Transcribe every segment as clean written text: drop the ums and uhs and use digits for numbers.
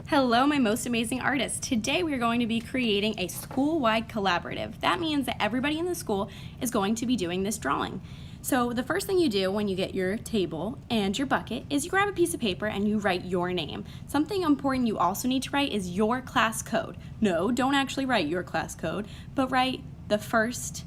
Hello, my most amazing artists. Today we are going to be creating a school-wide collaborative. That means that everybody in the school is going to be doing this drawing. So the first thing you do when you get your table and your bucket is you grab a piece of paper and you write your name. Something important you also need to write is your class code. No, don't actually write your class code, but write the first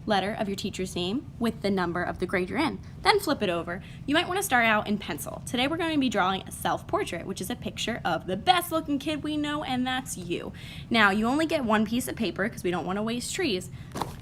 letter of your teacher's name with the number of the grade you're in. Then flip it over. You might want to start out in pencil. Today we're going to be drawing a self-portrait, which is a picture of the best looking kid we know, and that's you. Now, you only get one piece of paper because we don't want to waste trees.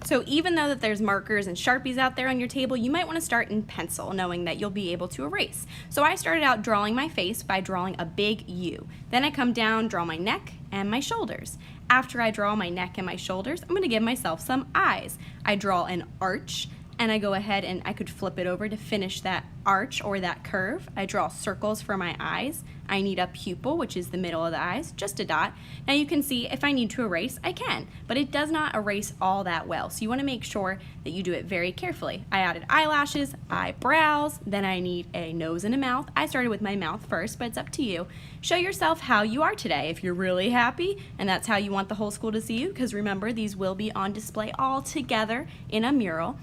So even though that there's markers and Sharpies out there on your table, you might want to start in pencil, knowing that you'll be able to erase. So I started out drawing my face by drawing a big U. Then I come down, draw my neck and my shoulders. After I draw my neck and my shoulders, I'm going to give myself some eyes. I draw an arch, and I go ahead and I could flip it over to finish that arch or that curve. I draw circles for my eyes. I need a pupil, which is the middle of the eyes, just a dot. Now you can see if I need to erase, I can, but it does not erase all that well. So you want to make sure that you do it very carefully. I added eyelashes, eyebrows, then I need a nose and a mouth. I started with my mouth first, but it's up to you. Show yourself how you are today. If you're really happy and that's how you want the whole school to see you, because remember, these will be on display all together in a mural.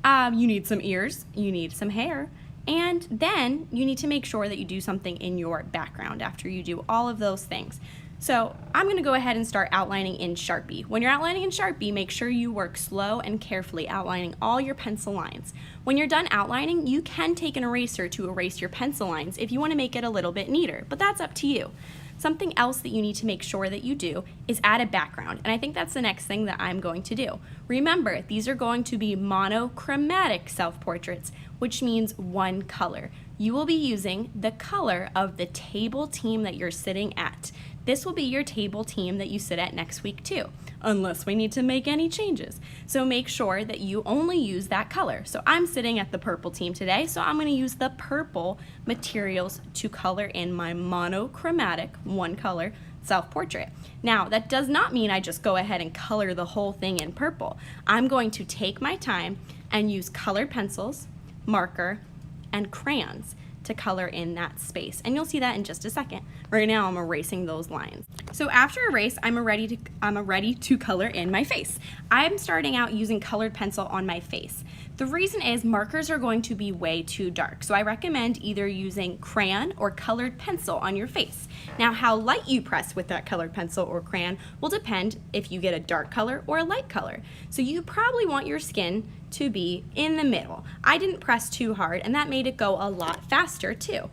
You need some ears, you need some hair, and then you need to make sure that you do something in your background after you do all of those things. So I'm going to go ahead and start outlining in Sharpie. When you're outlining in Sharpie, make sure you work slow and carefully, outlining all your pencil lines. When you're done outlining, you can take an eraser to erase your pencil lines if you want to make it a little bit neater, but that's up to you. Something else that you need to make sure that you do is add a background, and I think that's the next thing that I'm going to do. Remember, these are going to be monochromatic self-portraits, which means one color. You will be using the color of the table team that you're sitting at. This will be your table team that you sit at next week too, unless we need to make any changes. So make sure that you only use that color. So I'm sitting at the purple team today, so I'm going to use the purple materials to color in my monochromatic, one color, self-portrait. Now, that does not mean I just go ahead and color the whole thing in purple. I'm going to take my time and use colored pencils, marker, and crayons to color in that space, and you'll see that in just a second. Right now I'm erasing those lines. So after erase, I'm ready to color in my face. I'm starting out using colored pencil on my face. The reason is markers are going to be way too dark, so I recommend either using crayon or colored pencil on your face. Now, how light you press with that colored pencil or crayon will depend if you get a dark color or a light color. So you probably want your skin to be in the middle. I didn't press too hard, and that made it go a lot faster too.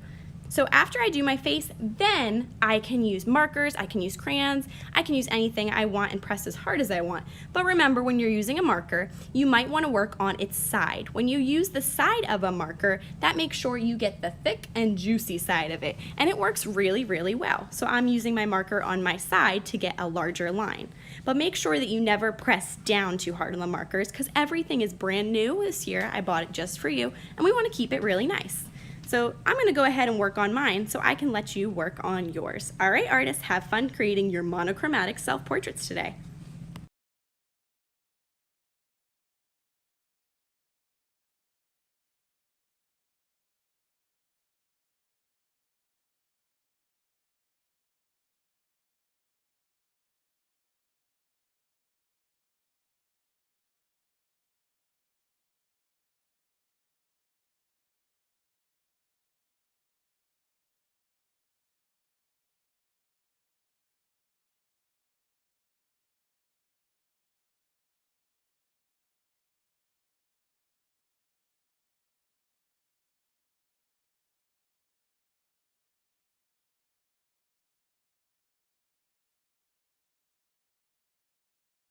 So after I do my face, then I can use markers, I can use crayons, I can use anything I want and press as hard as I want. But remember, when you're using a marker, you might want to work on its side. When you use the side of a marker, that makes sure you get the thick and juicy side of it, and it works really, really well. So I'm using my marker on my side to get a larger line. But make sure that you never press down too hard on the markers, because everything is brand new this year. I bought it just for you, and we want to keep it really nice. So I'm going to go ahead and work on mine so I can let you work on yours. All right, artists, have fun creating your monochromatic self-portraits today.